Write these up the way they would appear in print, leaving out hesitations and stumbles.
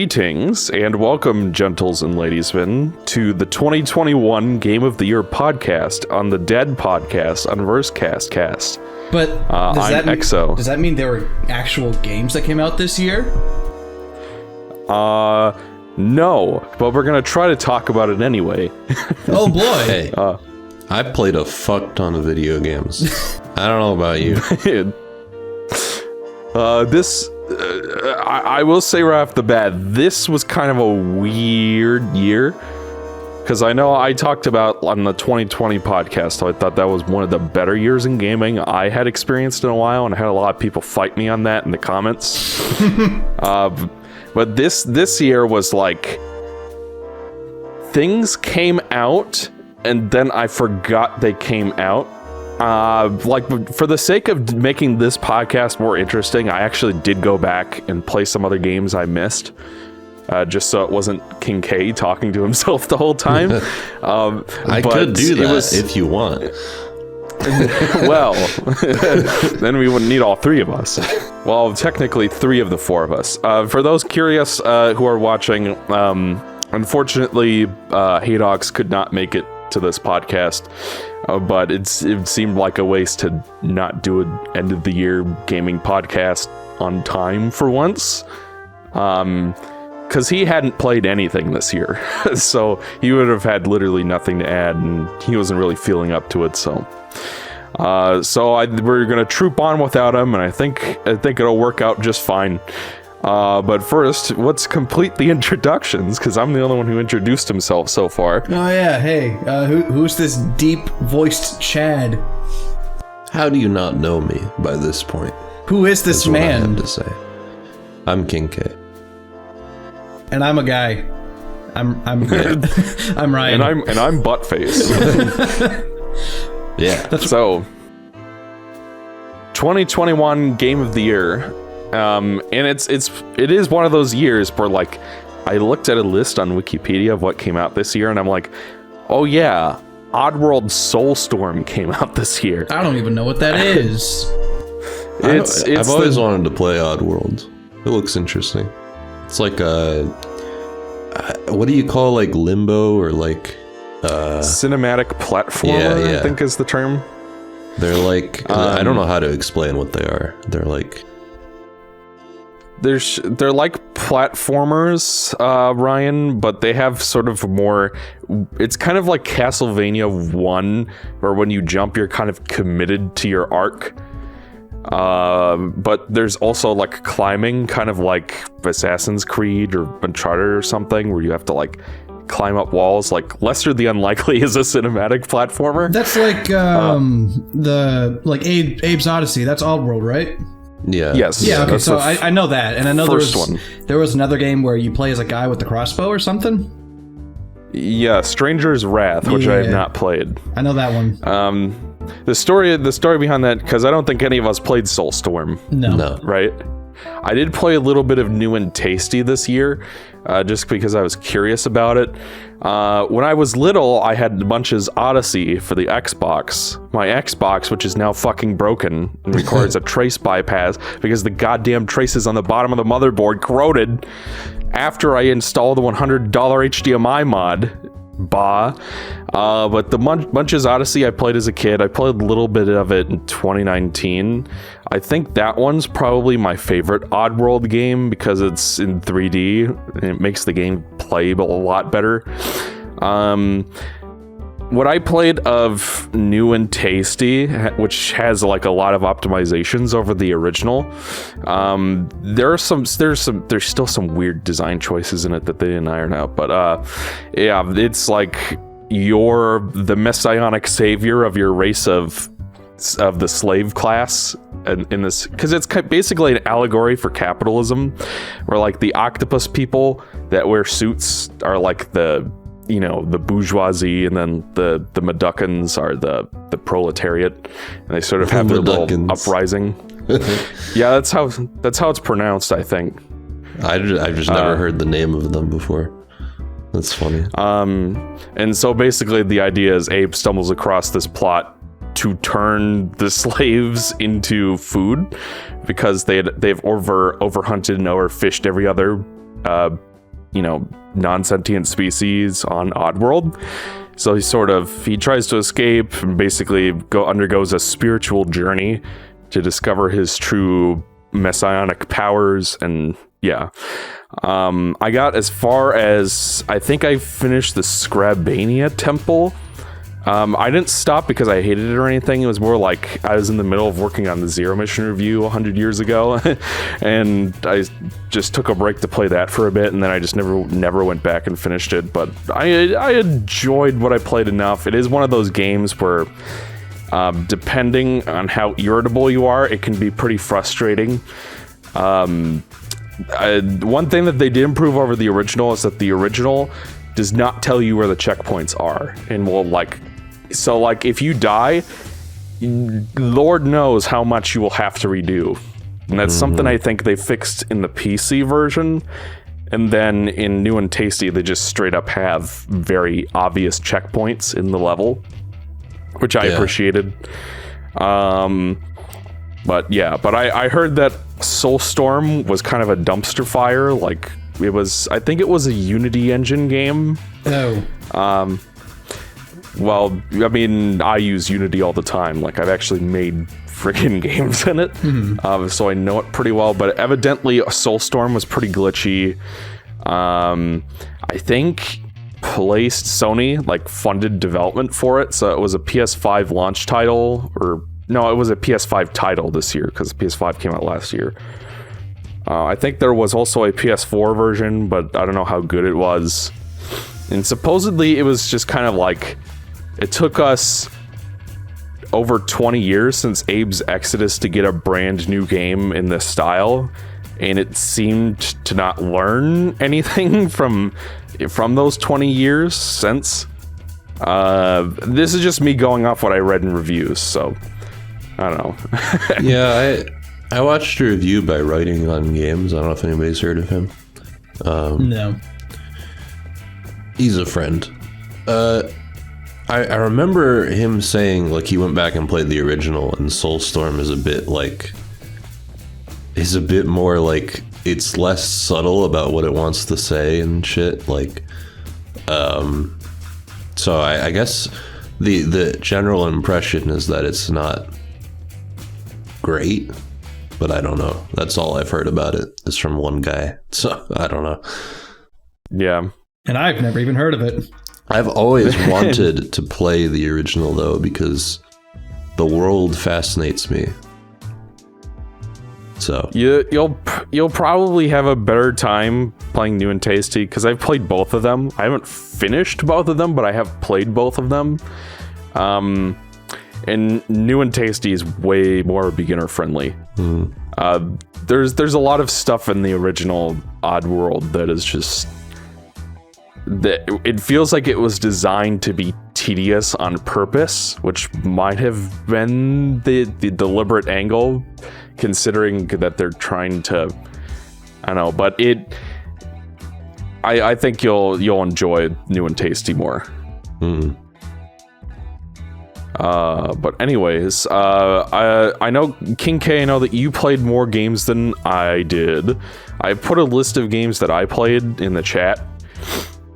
Greetings and welcome, gentles and ladiesmen, to the 2021 Game of the Year podcast on the Dead podcast, Unversed Cast. But I'm EXO. Does that mean there were actual games that came out this year? No, but we're gonna try to talk about it anyway. Oh boy! Hey, I played a fuck ton of video games. I don't know about you. I will say right off the bat, this was kind of a weird year. Because I know I talked about on the 2020 podcast, so I thought that was one of the better years in gaming I had experienced in a while, and I had a lot of people fight me on that in the comments. But this year was like, things came out, and then I forgot they came out. For the sake of making this podcast more interesting, I actually did go back and play some other games I missed, just so it wasn't King K talking to himself the whole time. I could do that if you want. Well, then we wouldn't need all three of us. Well, technically three of the four of us. For those curious who are watching, unfortunately, Haedox could not make it to this podcast, but it seemed like a waste to not do an end of the year gaming podcast on time for once, because he hadn't played anything this year. So he would have had literally nothing to add, and he wasn't really feeling up to it. So we're gonna troop on without him, and I think it'll work out just fine. But first, let's complete the introductions, because I'm the only one who introduced himself so far. Oh yeah, hey, who's this deep-voiced Chad? How do you not know me by this point? Who is this That's man? what I have to say. I'm King K. And I'm a guy. I'm I'm Ryan. And I'm Buttface. Yeah. So, 2021 Game of the Year. And it is one of those years where, like, I looked at a list on Wikipedia of what came out this year, and I'm like, oh yeah, Oddworld Soulstorm came out this year. I don't even know what that is. I've always wanted to play Oddworld. It looks interesting. It's like what do you call, like, limbo or like cinematic platformer? Yeah. I think is the term. They're like I don't know how to explain what they are. They're like they're like platformers, Ryan, but they have sort of more. It's kind of like Castlevania 1, where when you jump, you're kind of committed to your arc. But there's also like climbing, kind of like Assassin's Creed or Uncharted or something, where you have to like climb up walls. Like Lesser the Unlikely is a cinematic platformer. That's like Abe's Odyssey. That's Oddworld, right? Yeah. Yes. Yeah. Okay. So I know that, and I know there was another game where you play as a guy with the crossbow or something. Yeah, Stranger's Wrath, which I have not played. I know that one. The story behind that, because I don't think any of us played Soulstorm. No. Right? I did play a little bit of New and Tasty this year, just because I was curious about it. When I was little, I had Munch's Odyssey for the Xbox. My Xbox, which is now fucking broken and requires a trace bypass because the goddamn traces on the bottom of the motherboard corroded after I installed the $100 HDMI mod. But the Munch's Odyssey I played as a kid. I played a little bit of it in 2019. I think that one's probably my favorite Oddworld game because it's in 3D and it makes the game play a lot better. What I played of New and Tasty, which has like a lot of optimizations over the original, there's still some weird design choices in it that they didn't iron out. But yeah, it's like you're the messianic savior of your race of the slave class, and in this, because it's basically an allegory for capitalism, where like the octopus people that wear suits are like the bourgeoisie, and then the Meducans are the proletariat, and they sort of have their little uprising. Yeah, that's how it's pronounced, I think. I've just never heard the name of them before. That's funny. And so basically the idea is Abe stumbles across this plot to turn the slaves into food because they've overhunted and overfished every other non-sentient species on Oddworld. So he tries to escape and basically undergoes a spiritual journey to discover his true messianic powers. And yeah, I got as far as, I think I finished the Scrabania Temple. I didn't stop because I hated it or anything. It was more like I was in the middle of working on the Zero Mission review 100 years ago, and I just took a break to play that for a bit, and then I just never went back and finished it. But I enjoyed what I played enough. It is one of those games where, depending on how irritable you are, it can be pretty frustrating. One thing that they did improve over the original is that the original does not tell you where the checkpoints are, and will if you die, Lord knows how much you will have to redo. And that's something I think they fixed in the PC version. And then in New and Tasty, they just straight up have very obvious checkpoints in the level, which I appreciated. But I heard that Soulstorm was kind of a dumpster fire. I think it was a Unity engine game. Oh. Well, I mean, I use Unity all the time. I've actually made friggin' games in it. So I know it pretty well. But evidently, Soulstorm was pretty glitchy. I think Sony funded development for it. So it was a PS5 launch title. No, it was a PS5 title this year because PS5 came out last year. I think there was also a PS4 version, but I don't know how good it was. And supposedly it was just kind of it took us over 20 years since Abe's Exodus to get a brand new game in this style, and it seemed to not learn anything from those 20 years since. This is just me going off what I read in reviews, so I don't know. Yeah, I watched a review by Writing on Games. I don't know if anybody's heard of him. No. He's a friend. I remember him saying he went back and played the original, and Soulstorm is a bit more it's less subtle about what it wants to say and shit. So I guess the general impression is that it's not great, but I don't know. That's all I've heard about it is from one guy. So I don't know. Yeah. And I've never even heard of it. I've always wanted to play the original though, because the world fascinates me. So you'll probably have a better time playing New and Tasty because I've played both of them. I haven't finished both of them, but I have played both of them. And New and Tasty is way more beginner friendly. There's a lot of stuff in the original Oddworld that is just that it feels like it was designed to be tedious on purpose, which might have been the deliberate angle, considering that they're trying to, I don't know, but I think you'll enjoy New and Tasty more. But anyways, I know, King K, I know that you played more games than I did. I put a list of games that I played in the chat.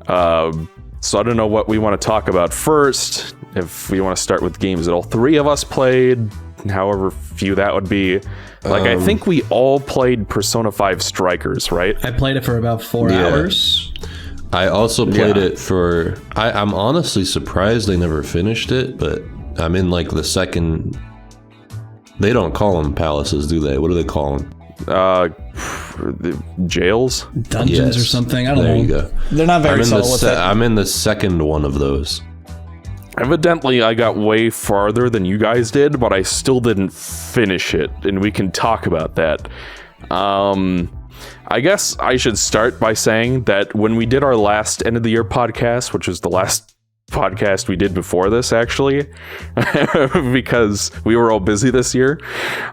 So I don't know what we want to talk about first. If we want to start with games that all three of us played, however few that would be. I think we all played Persona 5 Strikers, right? I played it for about 4 hours. I also played it for... I'm honestly surprised I never finished it, but I'm in the second... They don't call them palaces, do they? What do they call them? Jails? Dungeons or something? I don't know. There you go. They're not very subtle with it. I'm in the second one of those. Evidently, I got way farther than you guys did, but I still didn't finish it, and we can talk about that. I guess I should start by saying that when we did our last end of the year podcast, which was the last podcast we did before this, actually, because we were all busy this year,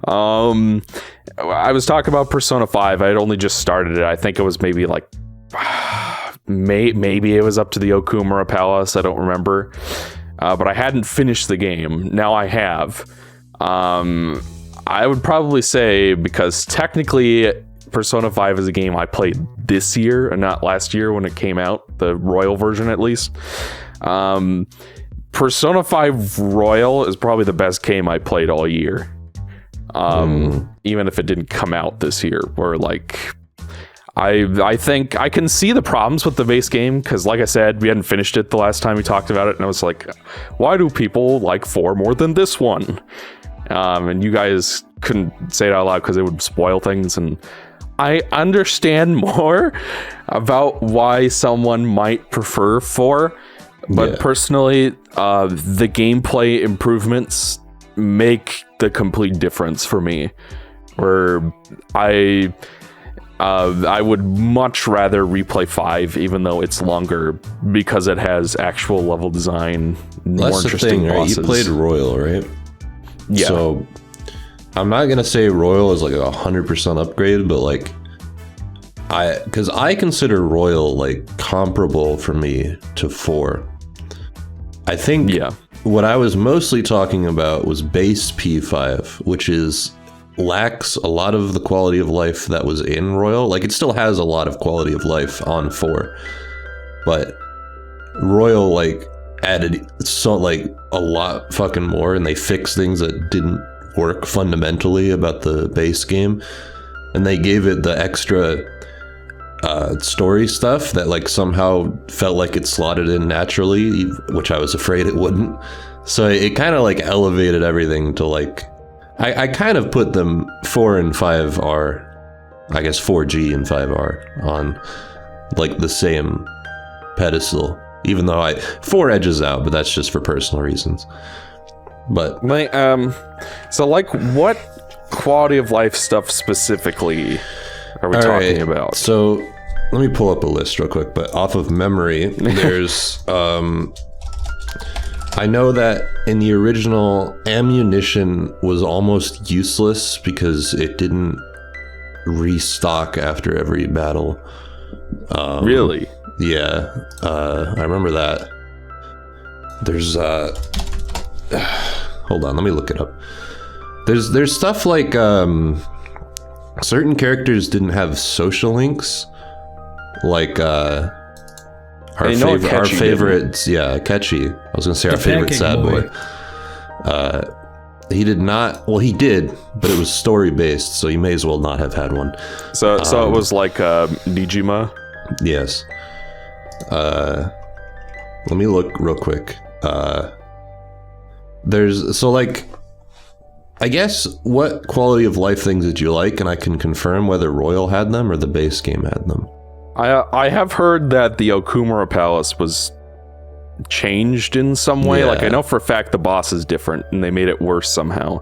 I was talking about Persona 5. I had only just started it. I think it was maybe maybe it was up to the Okumura Palace. I don't remember. But I hadn't finished the game. Now I have. I would probably say, because technically Persona 5 is a game I played this year and not last year when it came out, the Royal version at least. Persona 5 Royal is probably the best game I played all year. Even if it didn't come out this year, where like I think I can see the problems with the base game, because like I said, we hadn't finished it the last time we talked about it, and I was like, why do people like 4 more than this one? And you guys couldn't say it out loud because it would spoil things, and I understand more about why someone might prefer 4, but personally, the gameplay improvements make the complete difference for me, where I would much rather replay 5, even though it's longer, because it has actual level design, more interesting bosses. Right? You played Royal, right? Yeah. So I'm not gonna say Royal is like a 100% upgrade, but like because I consider Royal like comparable for me to 4. I think what I was mostly talking about was base P5, which lacks a lot of the quality of life that was in Royal. Like, it still has a lot of quality of life on 4, but Royal like added a lot fucking more, and they fixed things that didn't work fundamentally about the base game, and they gave it the extra story stuff that like somehow felt like it slotted in naturally, which I was afraid it wouldn't. So it kind of like elevated everything to like, I kind of put them 4 and 5 are, I guess 4G and 5 are on like the same pedestal, even though 4 edges out, but that's just for personal reasons. But so like what quality of life stuff specifically are we talking about? So let me pull up a list real quick, but off of memory, there's I know that in the original, ammunition was almost useless because it didn't restock after every battle. Really? Yeah, I remember that. There's hold on, let me look it up. There's stuff like certain characters didn't have social links, like our favorites, Akechi. I was gonna say our favorite sad boy. He did not. Well, he did, but it was story based, so you may as well not have had one. So it was like Nijima. Yes. Let me look real quick. I guess, what quality of life things did you like? And I can confirm whether Royal had them or the base game had them. I have heard that the Okumura Palace was changed in some way. Like, I know for a fact the boss is different, and they made it worse somehow.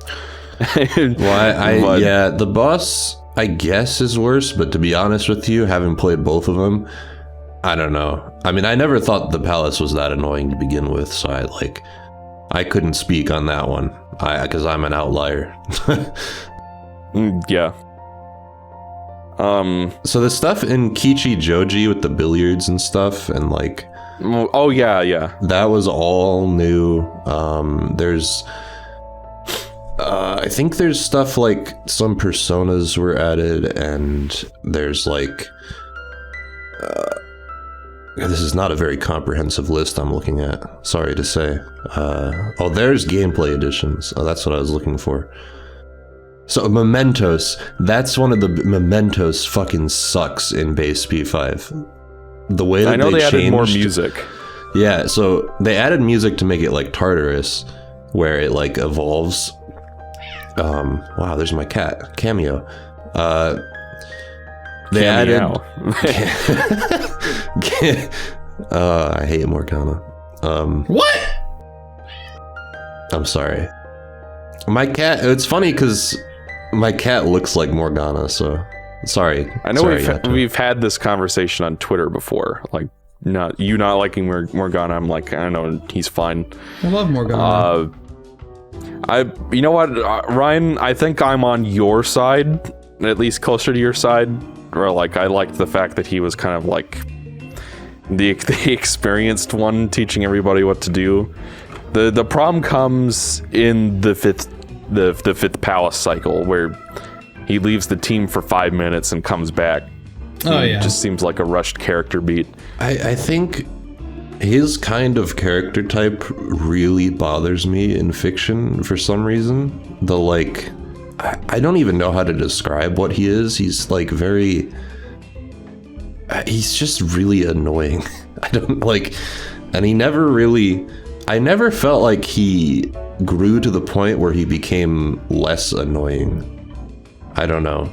Well, the boss, I guess, is worse, but to be honest with you, having played both of them, I don't know. I mean, I never thought the palace was that annoying to begin with, so I couldn't speak on that one, because I'm an outlier. Yeah. So the stuff in Kichi Joji with the billiards and stuff, and like, oh yeah, that was all new. There's I think there's stuff like some personas were added, and there's like this is not a very comprehensive list I'm looking at, sorry to say. There's gameplay additions. That's what I was looking for. So Mementos, that's one of the Mementos fucking sucks in base P5. The way that they added more music. Yeah, so they added music to make it like Tartarus, where it like evolves. Wow, there's my cat, Cameo. They added. I hate Morgana. What? I'm sorry. My cat. It's funny because my cat looks like Morgana, so sorry. I know we've had this conversation on Twitter before, like not liking Morgana. I'm like, I don't know, he's fine. I love Morgana. You know what, Ryan? I think I'm on your side, at least closer to your side. Where like I liked the fact that he was kind of like the experienced one, teaching everybody what to do. The problem comes in the fifth palace cycle, where he leaves the team for 5 minutes and comes back. Oh, yeah. It just seems like a rushed character beat. I think his kind of character type really bothers me in fiction for some reason. I don't even know how to describe what he is. He's like he's just really annoying. I don't like, and I never felt like he grew to the point where he became less annoying. I don't know.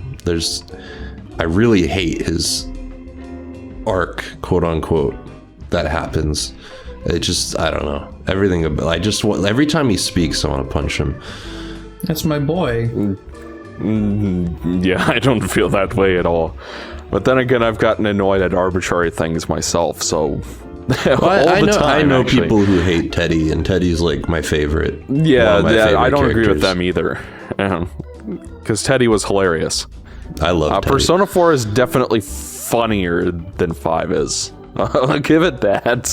I really hate his arc, quote unquote, that happens. It just, I don't know. Everything about, every time he speaks, I want to punch him. That's my boy. Yeah, I don't feel that way at all. But then again, I've gotten annoyed at arbitrary things myself, so... I know people who hate Teddy, and Teddy's like my favorite. Yeah, I don't agree with them either. Because Teddy was hilarious. I love Teddy. Persona 4 is definitely funnier than 5 is. I'll give it that.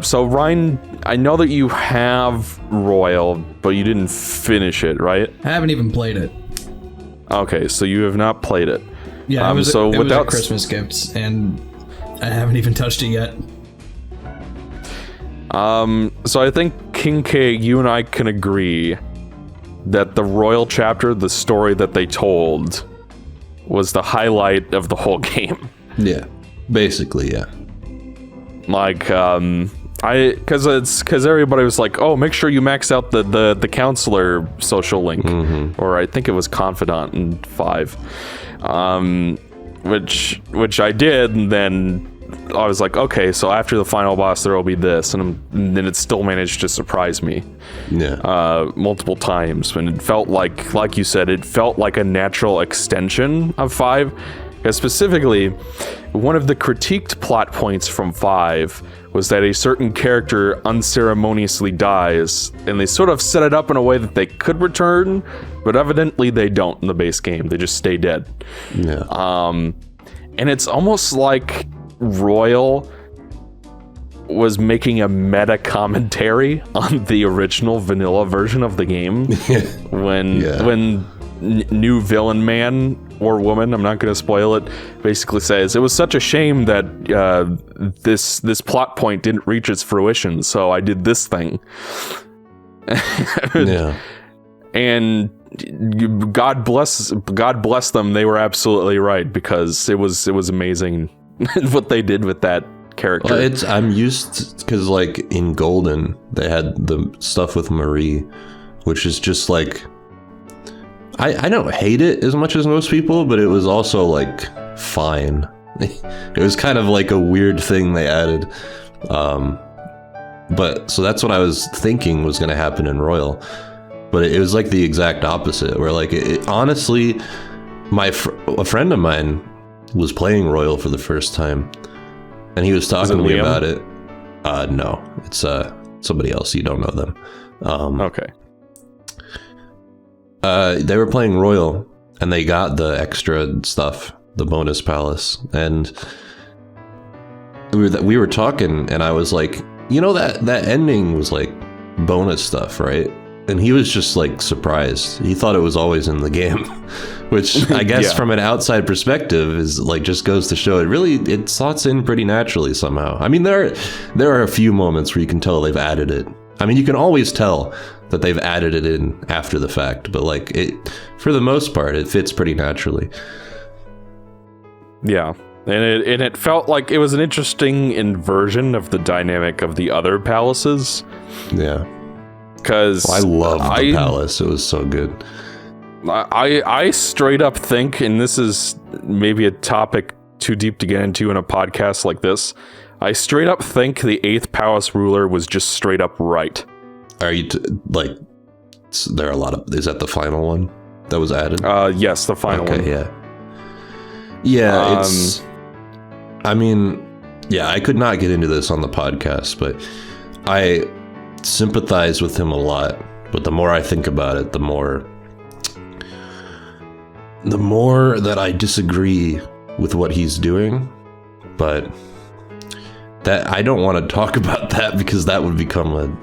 So Ryan, I know that you have Royal, but you didn't finish it, right? I haven't even played it. Okay, so you have not played it. Yeah, it was a Christmas gift, and I haven't even touched it yet. So I think, King K, you and I can agree that the Royal chapter, the story that they told, was the highlight of the whole game. Yeah, basically, yeah. Like, because everybody was like, oh, make sure you max out the counselor social link, or I think it was confidant in 5, which I did, and then I was like, okay, so after the final boss there will be this, and then it still managed to surprise me, multiple times, and it felt like you said, it felt like a natural extension of 5. Because specifically, one of the critiqued plot points from 5 was that a certain character unceremoniously dies, and they sort of set it up in a way that they could return, but evidently they don't in the base game. They just stay dead. Yeah. And it's almost like Royal was making a meta commentary on the original vanilla version of the game when new villain man or woman, I'm not going to spoil it, basically says it was such a shame that this plot point didn't reach its fruition, so I did this thing. And God bless them, they were absolutely right, because it was amazing what they did with that character. Well, I'm used, because like in Golden they had the stuff with Marie, which is just like, I don't hate it as much as most people, but it was also like fine. It was kind of like a weird thing they added. But so that's what I was thinking was going to happen in Royal. But it was like the exact opposite, where like it honestly, a friend of mine was playing Royal for the first time, and he was talking to me about it. No, it's somebody else. You don't know them. Okay. They were playing Royal, and they got the extra stuff, the bonus palace, and we were talking, and I was like, you know, that ending was like bonus stuff, right? And he was just like surprised. He thought it was always in the game, which I guess from an outside perspective is like, just goes to show it slots in pretty naturally somehow. I mean, there are a few moments where you can tell they've added it. I mean, you can always tell that they've added it in after the fact, but like for the most part, it fits pretty naturally. Yeah. And it felt like it was an interesting inversion of the dynamic of the other palaces. Yeah. Because I loved the palace. It was so good. I straight up think, and this is maybe a topic too deep to get into in a podcast like this, I straight up think the 8th palace ruler was just straight up right. Are you there are a lot of, is that the final one that was added? Yes, the final one. Yeah, I mean, I could not get into this on the podcast, but I sympathize with him a lot. But the more I think about it, the more that I disagree with what he's doing. But that I don't want to talk about that because that would become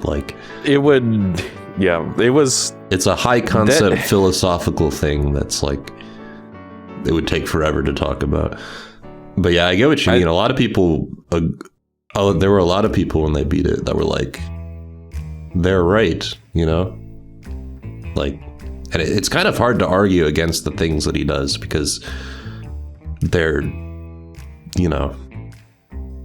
it would. Yeah, it was. It's a high concept philosophical thing that's like it would take forever to talk about. But yeah, I get what you mean. A lot of people. There were a lot of people when they beat it that were like, they're right, you know? Like, and it's kind of hard to argue against the things that he does because they're, you know.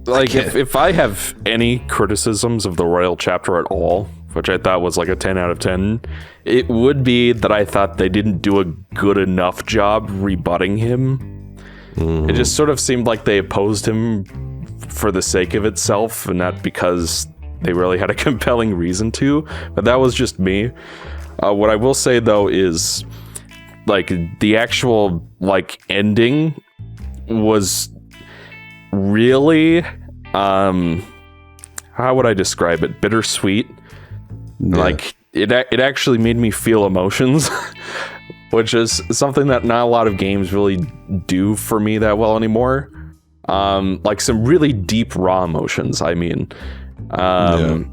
Like, if I have any criticisms of the Royal chapter at all, which I thought was like a 10 out of 10, it would be that I thought they didn't do a good enough job rebutting him. It just sort of seemed like they opposed him for the sake of itself and not because they really had a compelling reason to, but that was just me. What I will say though is like the actual like ending was really how would I describe it? Bittersweet. Yeah. Like it actually made me feel emotions, which is something that not a lot of games really do for me that well anymore. Like some really deep raw emotions, I mean. And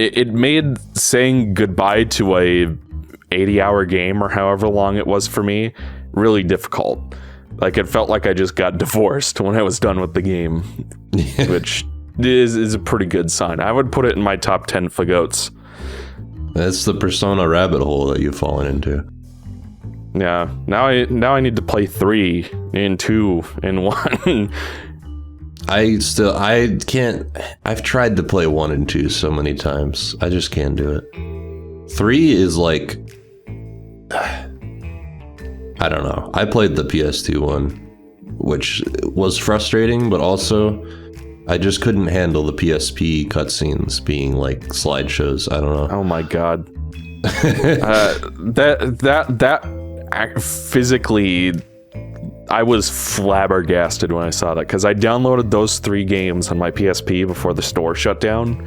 it made saying goodbye to a 80-hour game or however long it was for me really difficult. Like it felt like I just got divorced when I was done with the game, which is a pretty good sign. I would put it in my top 10 fagots. That's the Persona rabbit hole that you've fallen into. Yeah. Now I need to play 3 and 2 and 1. I can't. I've tried to play 1 and 2 so many times. I just can't do it. 3 is like, I don't know. I played the PS2 one, which was frustrating, but also I just couldn't handle the PSP cutscenes being like slideshows. I don't know. Oh my god. That physically, I was flabbergasted when I saw that because I downloaded those 3 games on my PSP before the store shut down,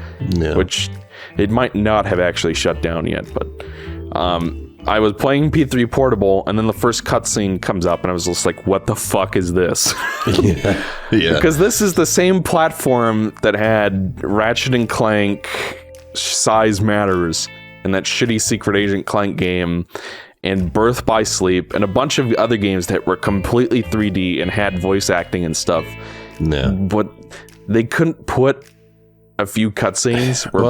which it might not have actually shut down yet, but I was playing P3 Portable and then the first cutscene comes up and I was just like, what the fuck is this? Yeah. Because this is the same platform that had Ratchet and Clank, Size Matters, and that shitty Secret Agent Clank game, and Birth by Sleep, and a bunch of other games that were completely 3D and had voice acting and stuff. Yeah. But they couldn't put a few cutscenes where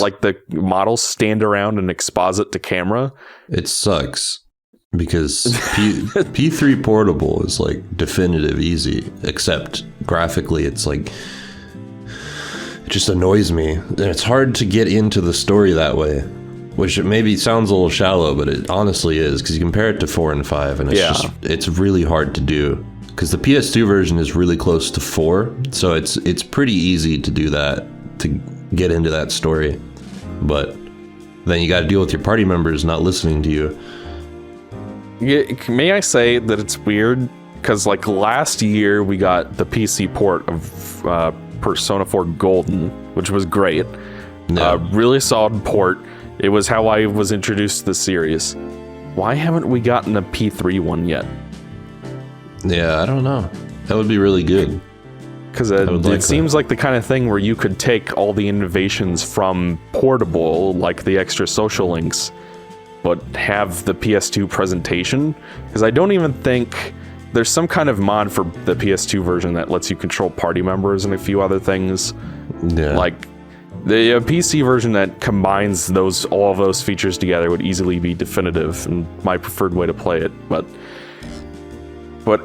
like the models stand around and exposit to camera. It sucks because P3 Portable is like definitive easy, except graphically it's like, it just annoys me. And it's hard to get into the story that way. Which maybe sounds a little shallow, but it honestly is, because you compare it to 4 and 5, and it's really hard to do. Because the PS2 version is really close to 4, so it's pretty easy to do that, to get into that story. But then you got to deal with your party members not listening to you. Yeah, may I say that it's weird? Because like last year we got the PC port of Persona 4 Golden, which was great. Really solid port. It was how I was introduced to the series. Why haven't we gotten a P3 one yet? Yeah, I don't know. That would be really good. Because it seems like the kind of thing where you could take all the innovations from Portable, like the extra social links, but have the PS2 presentation. Because I don't even think there's some kind of mod for the PS2 version that lets you control party members and a few other things. Yeah. Like, the PC version that combines all of those features together would easily be definitive and my preferred way to play it. But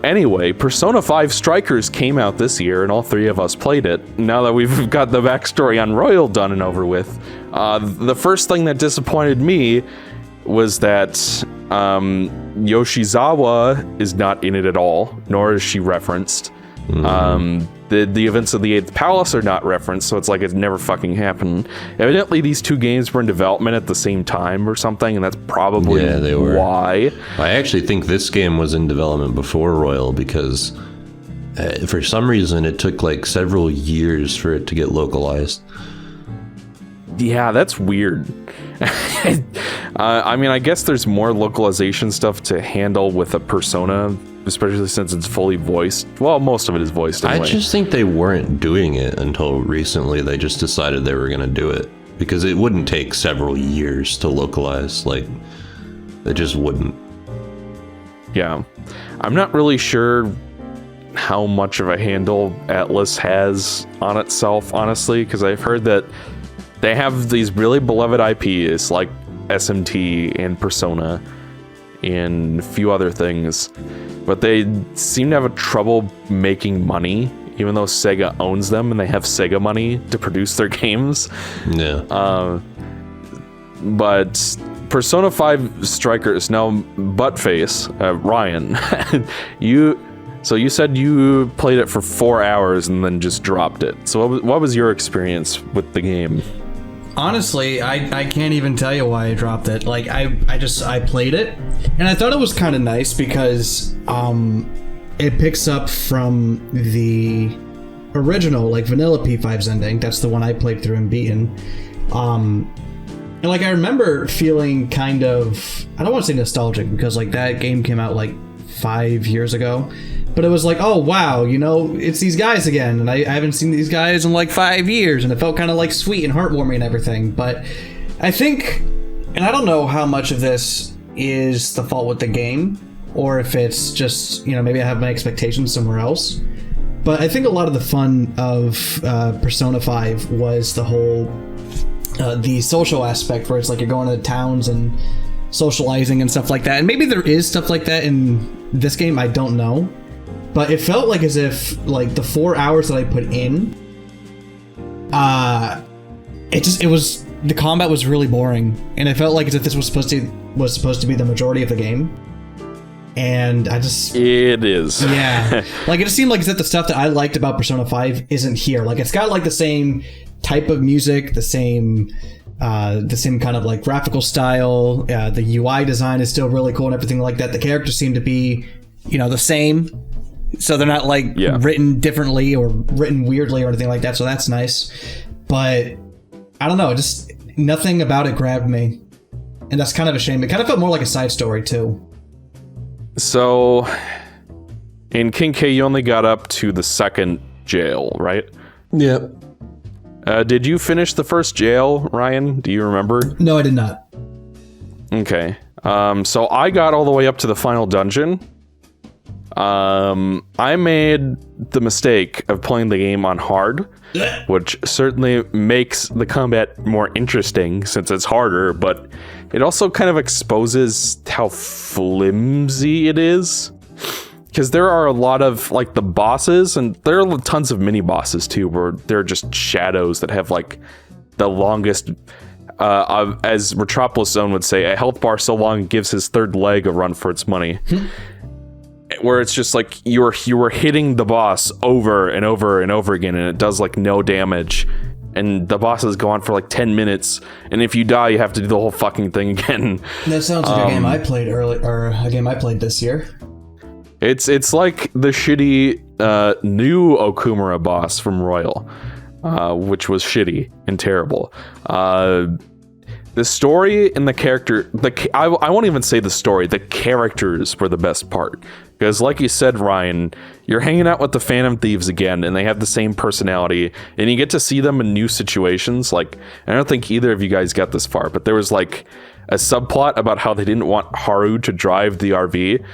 anyway, Persona 5 Strikers came out this year, and all 3 of us played it. Now that we've got the backstory on Royal done and over with, the first thing that disappointed me was that Yoshizawa is not in it at all, nor is she referenced. The events of the 8th Palace are not referenced, so it's like it never fucking happened. Evidently, these 2 games were in development at the same time or something, and that's probably they were. why. I actually think this game was in development before Royal, because for some reason it took like several years for it to get localized. Yeah, that's weird. I mean, I guess there's more localization stuff to handle with a Persona especially since it's fully voiced. Well, most of it is voiced anyway. I just think they weren't doing it until recently. They just decided they were going to do it because it wouldn't take several years to localize. Like, it just wouldn't. Yeah. I'm not really sure how much of a handle Atlas has on itself, honestly, because I've heard that they have these really beloved IPs like SMT and Persona and a few other things, but they seem to have a trouble making money, even though Sega owns them and they have Sega money to produce their games. Yeah. But Persona 5 Strikers, now Buttface, Ryan, you said you played it for 4 hours and then just dropped it. So what was your experience with the game? Honestly, I can't even tell you why I dropped it. Like, I played it, and I thought it was kind of nice because it picks up from the original, like, vanilla P5's ending. That's the one I played through and beaten. And, like, I remember feeling kind of, I don't want to say nostalgic, because, like, that game came out, like, 5 years ago. But it was like, oh, wow, you know, it's these guys again. And I haven't seen these guys in like 5 years. And it felt kind of like sweet and heartwarming and everything. But I think, and I don't know how much of this is the fault with the game, or if it's just, you know, maybe I have my expectations somewhere else. But I think a lot of the fun of Persona 5 was the whole, the social aspect where it's like you're going to towns and socializing and stuff like that. And maybe there is stuff like that in this game, I don't know. But it felt like as if, like, the 4 hours that I put in, the combat was really boring, and it felt like as if this was supposed to be the majority of the game, and it is. Yeah, like, it just seemed like as if the stuff that I liked about Persona 5 isn't here. Like, it's got like the same type of music, the same kind of like graphical style. The UI design is still really cool and everything like that. The characters seem to be, you know, the same. So they're not like written differently or written weirdly or anything like that. So that's nice. But I don't know, just nothing about it grabbed me. And that's kind of a shame. It kind of felt more like a side story too. So in King K, you only got up to the second jail, right? Yep. Did you finish the first jail, Ryan? Do you remember? No, I did not. Okay. So I got all the way up to the final dungeon. I made the mistake of playing the game on hard, which certainly makes the combat more interesting since it's harder, but it also kind of exposes how flimsy it is. Because there are a lot of, like, the bosses, and there are tons of mini bosses too, where they're just shadows that have, like, the longest, as Metropolis Zone would say, a health bar so long it gives his third leg a run for its money. Where it's just like you were hitting the boss over and over and over again, and it does like no damage, and the bosses go on for like 10 minutes, and if you die you have to do the whole fucking thing again. That sounds like a game I played a game I played this year. It's like the shitty new Okumura boss from Royal, which was shitty and terrible. The story and the character, I won't even say the story, the characters were the best part. Because like you said, Ryan, you're hanging out with the Phantom Thieves again, and they have the same personality, and you get to see them in new situations. Like, I don't think either of you guys got this far, but there was like a subplot about how they didn't want Haru to drive the RV.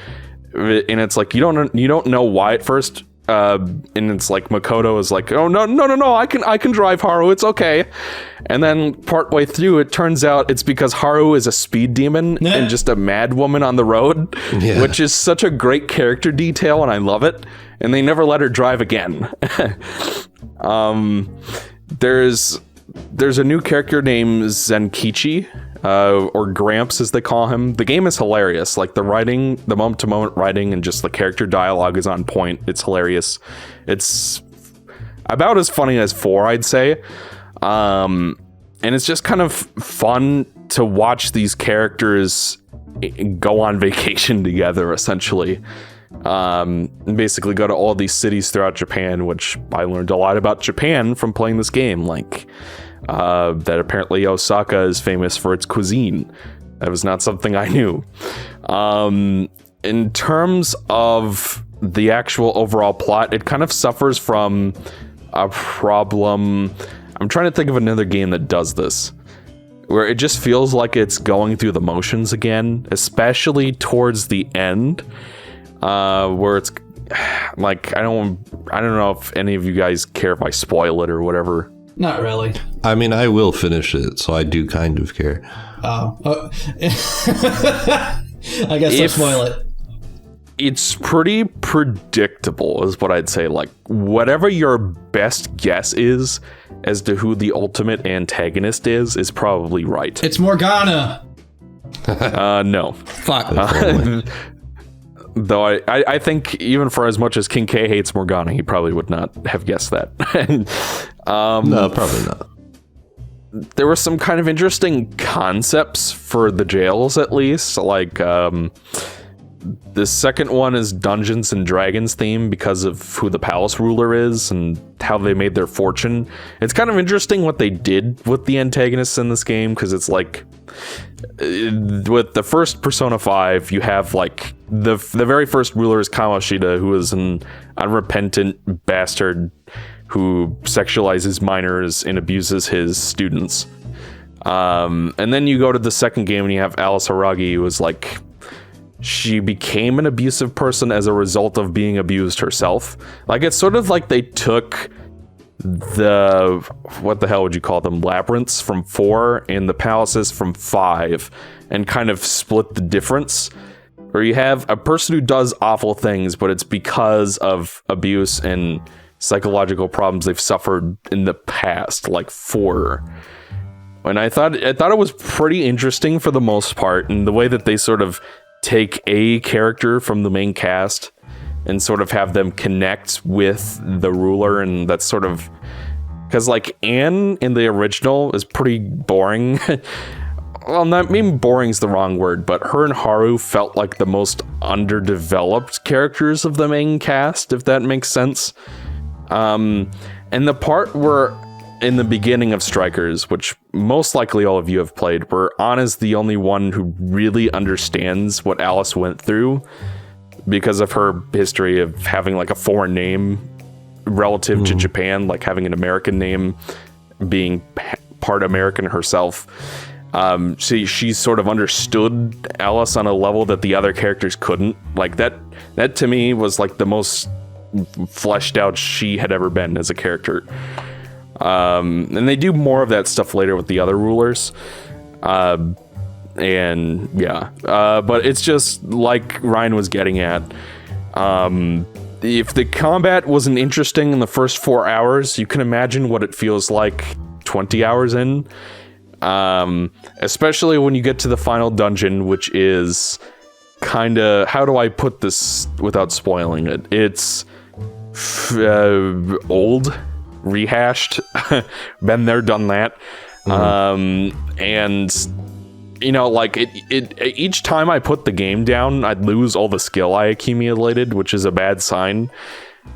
And it's like, you don't know why at first. And it's like Makoto is like, oh no, I can drive Haru, it's okay. And then partway through, it turns out it's because Haru is a speed demon and just a mad woman on the road, which is such a great character detail, and I love it. And they never let her drive again. There's a new character named Zenkichi, or Gramps as they call him. The game is hilarious. Like, the writing, the moment-to-moment writing, and just the character dialogue is on point. It's hilarious. It's about as funny as 4, I'd say. And it's just kind of fun to watch these characters go on vacation together, essentially. Basically go to all these cities throughout Japan, which I learned a lot about Japan from playing this game. Like, that apparently Osaka is famous for its cuisine. That was not something I knew. in terms of the actual overall plot, it kind of suffers from a problem. I'm trying to think of another game that does this, where it just feels like it's going through the motions again, especially towards the end, where it's like, I don't know if any of you guys care if I spoil it or whatever. Not really. I mean, I will finish it, so I do kind of care. Oh. I guess I'll spoil it. It's pretty predictable, is what I'd say. Like, whatever your best guess is as to who the ultimate antagonist is probably right. It's Morgana. No. Fuck. Though I think even for as much as King K hates Morgana, he probably would not have guessed that. No, probably not. There were some kind of interesting concepts for the jails, at least. Like, the second one is Dungeons and Dragons theme because of who the palace ruler is and how they made their fortune. It's kind of interesting what they did with the antagonists in this game, because it's like, with the first Persona 5, you have like the very first ruler is Kamoshida, who is an unrepentant bastard who sexualizes minors and abuses his students. And then you go to the second game and you have Alice Haragi, who is like, she became an abusive person as a result of being abused herself. Like, it's sort of like they took the, what the hell would you call them, labyrinths from 4 and the palaces from 5 and kind of split the difference, where you have a person who does awful things, but it's because of abuse and psychological problems they've suffered in the past, like 4. And I thought it was pretty interesting for the most part, and the way that they sort of take a character from the main cast and sort of have them connect with the ruler, and that's sort of, because like Anne in the original is pretty boring. Well, not maybe boring's the wrong word, but her and Haru felt like the most underdeveloped characters of the main cast, if that makes sense. And the part where in the beginning of Strikers, which most likely all of you have played, where Anna's the only one who really understands what Alice went through because of her history of having like a foreign name relative to Japan, like having an American name, being part American herself. She sort of understood Alice on a level that the other characters couldn't. Like that to me was like the most fleshed out she had ever been as a character. And they do more of that stuff later with the other rulers. But it's just like Ryan was getting at. If the combat wasn't interesting in the first 4 hours, you can imagine what it feels like 20 hours in. Especially when you get to the final dungeon, which is kind of, how do I put this without spoiling it? It's old, rehashed, been there, done that. And you know, like it each time I put the game down, I'd lose all the skill I accumulated, which is a bad sign.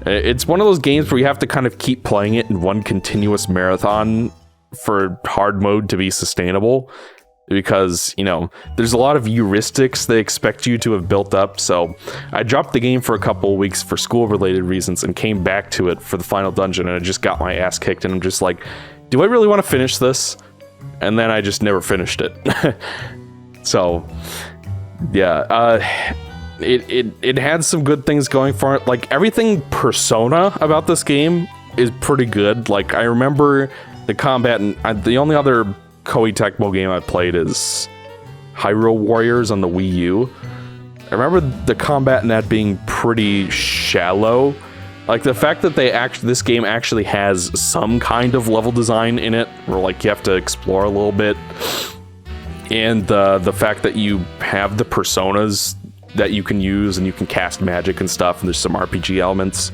It's one of those games where you have to kind of keep playing it in one continuous marathon for hard mode to be sustainable, because, you know, there's a lot of heuristics they expect you to have built up. So I dropped the game for a couple of weeks for school related reasons and came back to it for the final dungeon, and I just got my ass kicked, and I'm just like, do I really want to finish this? And then I just never finished it. So yeah, it had some good things going for it. Like, everything Persona about this game is pretty good. Like, I remember the combat, and the only other Koei Tecmo game I played is Hyrule Warriors on the Wii U. I remember the combat in that being pretty shallow. Like, the fact that this game actually has some kind of level design in it, where like you have to explore a little bit, and the fact that you have the personas that you can use and you can cast magic and stuff, and there's some RPG elements.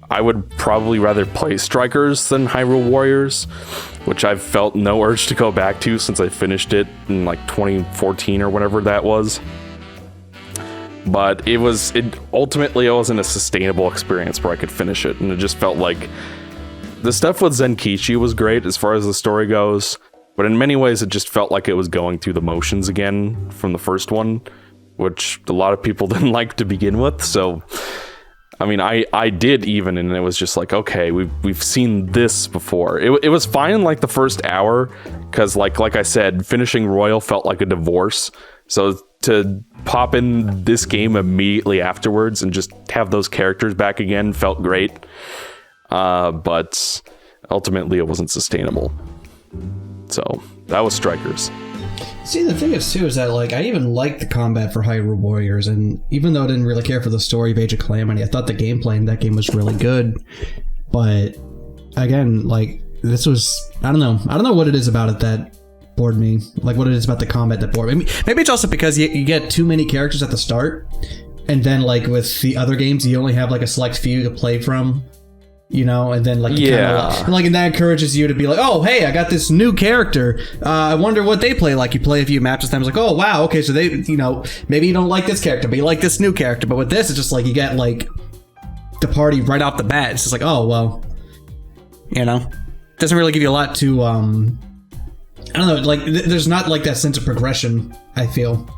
I would probably rather play Strikers than Hyrule Warriors, which I've felt no urge to go back to since I finished it in like 2014 or whatever that was. But ultimately it wasn't a sustainable experience where I could finish it, and it just felt like the stuff with Zenkichi was great as far as the story goes, but in many ways it just felt like it was going through the motions again from the first one. which a lot of people didn't like to begin with. So, I mean, I did even, and it was just like, okay, we've seen this before. It was fine in like the first hour, because like I said, finishing Royal felt like a divorce. So to pop in this game immediately afterwards and just have those characters back again felt great. But ultimately it wasn't sustainable. So that was Strikers. See, the thing is, too, is that, like, I even liked the combat for Hyrule Warriors, and even though I didn't really care for the story of Age of Calamity, I thought the gameplay in that game was really good. But, again, like, this was... I don't know what it is about it that bored me. Like, what it is about the combat that bored me. Maybe it's also because you get too many characters at the start, and then, like, with the other games, you only have, like, a select few to play from. You know, and then like and that encourages you to be like, oh hey, I got this new character. I wonder what they play like. You play a few matches, times like, oh wow, okay, so they, you know, maybe you don't like this character, but you like this new character. But with this, it's just like you get like the party right off the bat. It's just like, oh well, you know, doesn't really give you a lot to I don't know, like there's not like that sense of progression, I feel.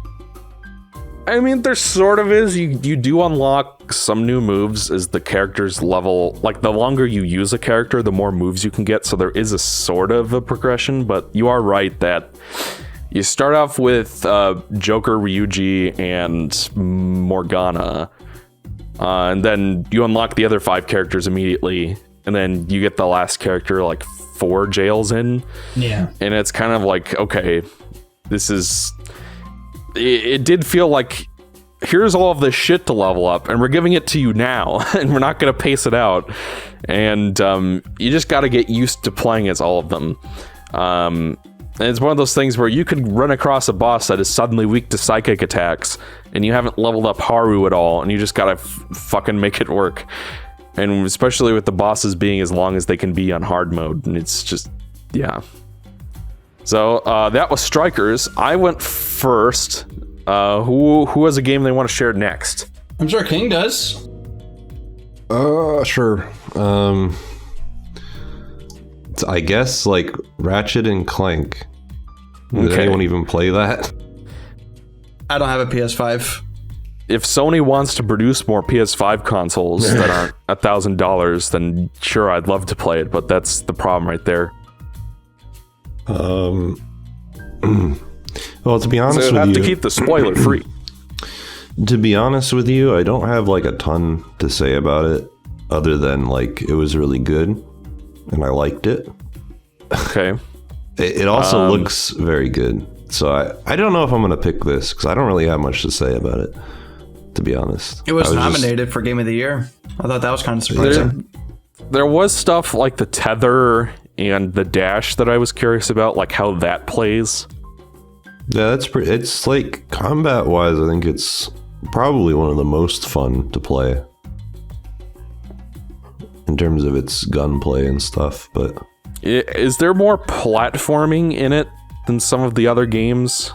I mean, there sort of is. You do unlock some new moves as the characters level. Like, the longer you use a character, the more moves you can get. So there is a sort of a progression, but you are right that you start off with Joker, Ryuji, and Morgana. And then you unlock the other 5 characters immediately. And then you get the last character, like, 4 jails in. Yeah. And it's kind of like, okay, this is... It did feel like, here's all of this shit to level up, and we're giving it to you now, and we're not going to pace it out. And you just got to get used to playing as all of them. And it's one of those things where you could run across a boss that is suddenly weak to psychic attacks, and you haven't leveled up Haru at all, and you just got to fucking make it work. And especially with the bosses being as long as they can be on hard mode, and it's just, yeah. So that was Strikers. I went first. Who has a game they want to share next? I'm sure King does. Sure. I guess like Ratchet and Clank. Did anyone even play that? I don't have a PS5. If Sony wants to produce more PS5 consoles that aren't $1,000, then sure, I'd love to play it, but that's the problem right there. Well, to be honest with you, have to keep the spoiler free. To be honest with you, I don't have like a ton to say about it, other than like it was really good, and I liked it. Okay. It also looks very good, so I don't know if I'm gonna pick this because I don't really have much to say about it. To be honest, it was nominated for Game of the Year. I thought that was kind of surprising. There was stuff like the tether and the dash that I was curious about, like how that plays. Yeah, that's pretty. It's like combat wise, I think it's probably one of the most fun to play in terms of its gunplay and stuff. But is there more platforming in it than some of the other games?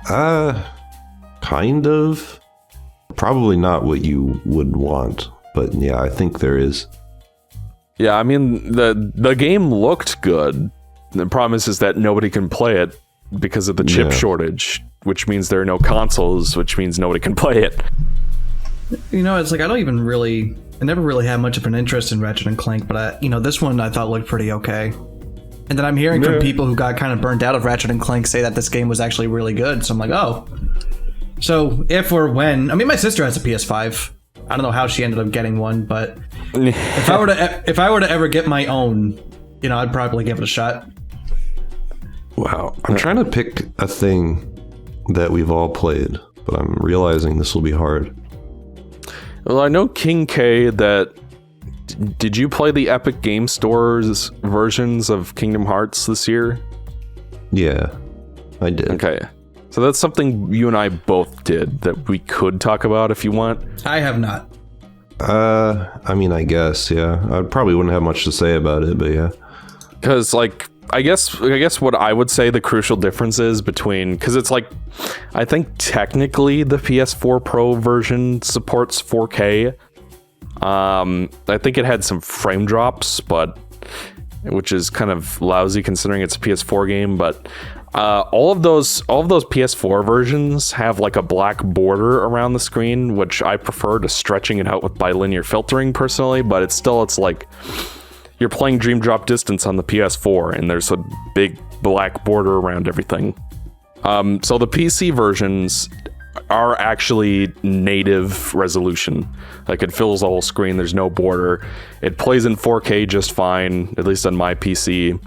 Kind of. Probably not what you would want, but yeah, I think there is. Yeah, I mean, the game looked good. The problem is that nobody can play it because of the chip shortage, which means there are no consoles, which means nobody can play it. You know, it's like I never really had much of an interest in Ratchet and Clank, but this one I thought looked pretty okay. And then I'm hearing from people who got kind of burnt out of Ratchet and Clank say that this game was actually really good. So I'm like, oh. So if or when, I mean, my sister has a PS5. I don't know how she ended up getting one, but if I were to ever get my own, I'd probably give it a shot. Wow. I'm trying to pick a thing that we've all played, but I'm realizing this will be hard. Well, I know King K that... Did you play the Epic Game Store's versions of Kingdom Hearts this year? Yeah, I did. Okay. So that's something you and I both did that we could talk about if you want. I have not. I mean, I guess, yeah. I probably wouldn't have much to say about it, but yeah. Because, like, I guess what I would say the crucial difference is between... Because it's like, I think technically the PS4 Pro version supports 4K. I think it had some frame drops, which is kind of lousy considering it's a PS4 game, but All of those PS4 versions have like a black border around the screen, which I prefer to stretching it out with bilinear filtering personally, but it's like you're playing Dream Drop Distance on the PS4 and there's a big black border around everything. So the PC versions are actually native resolution. Like it fills the whole screen, there's no border. It plays in 4K just fine, at least on my PC.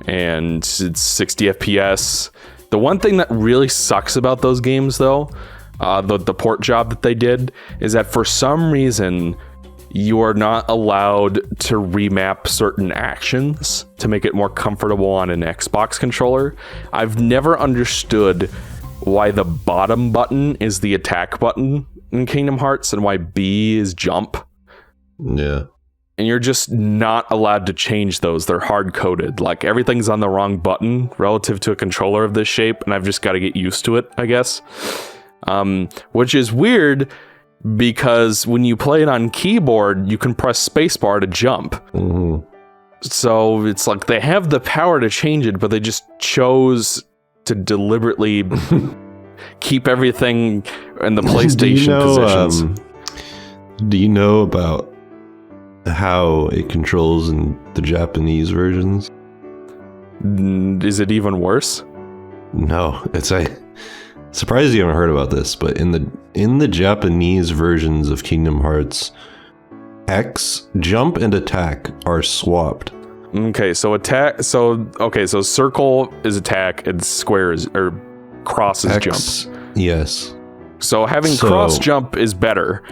And it's 60 FPS. The one thing that really sucks about those games though, the port job that they did, is that for some reason you are not allowed to remap certain actions to make it more comfortable on an Xbox controller. I've never understood why the bottom button is the attack button in Kingdom Hearts and why B is jump. Yeah. And you're just not allowed to change those. They're hard-coded. Like, everything's on the wrong button relative to a controller of this shape, and I've just got to get used to it, I guess. Which is weird, because when you play it on keyboard, you can press spacebar to jump. Mm-hmm. So it's like they have the power to change it, but they just chose to deliberately keep everything in the PlayStation positions. Do you know about how it controls in the Japanese versions? Is it even worse? No, it's surprised you haven't heard about this, but in the Japanese versions of Kingdom Hearts, X, jump and attack are swapped. Okay, so circle is attack and square is, or cross is X, jump. Yes. So having cross jump is better.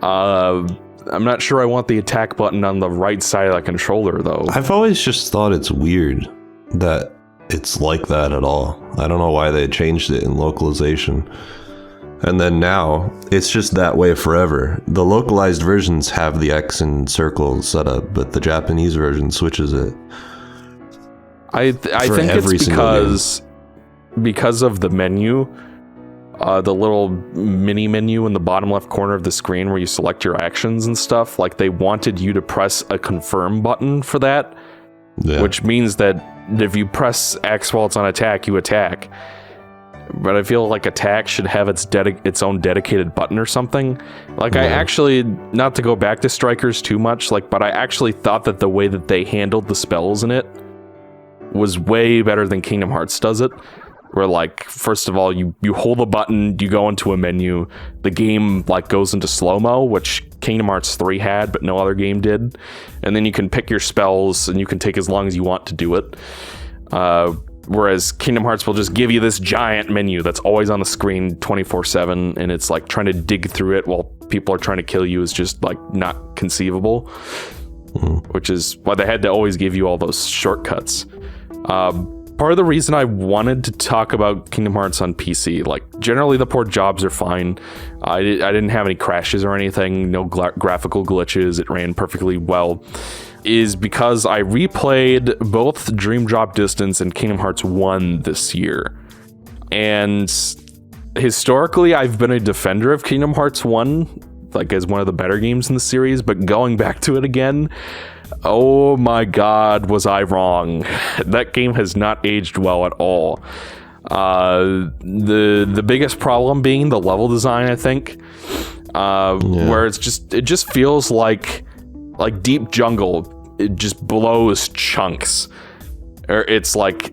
I'm not sure I want the attack button on the right side of the controller though. I've always just thought it's weird that it's like that at all. I don't know why they changed it in localization. And then now, it's just that way forever. The localized versions have the X and circle setup, but the Japanese version switches it. I think it's because of the menu, the little mini menu in the bottom left corner of the screen where you select your actions and stuff. Like, they wanted you to press a confirm button for that, which means that if you press X while it's on attack, you attack. But I feel like attack should have its own dedicated button or something. Like, I actually, not to go back to Strikers too much, but I actually thought that the way that they handled the spells in it was way better than Kingdom Hearts does it. Where, like, first of all, you hold a button, you go into a menu, the game, like, goes into slow-mo, which Kingdom Hearts 3 had, but no other game did. And then you can pick your spells, and you can take as long as you want to do it. Whereas Kingdom Hearts will just give you this giant menu that's always on the screen 24/7, and it's like trying to dig through it while people are trying to kill you is just like not conceivable. Which is why they had to always give you all those shortcuts. Part of the reason I wanted to talk about Kingdom Hearts on PC, like generally the port jobs are fine. I didn't have any crashes or anything, no graphical glitches, it ran perfectly well, is because I replayed both Dream Drop Distance and Kingdom Hearts 1 this year. And historically, I've been a defender of Kingdom Hearts 1, like as one of the better games in the series, but going back to it again, oh my god, was I wrong. That game has not aged well at all. The biggest problem being the level design, I think, where it just feels like Deep Jungle, it just blows chunks. Or it's like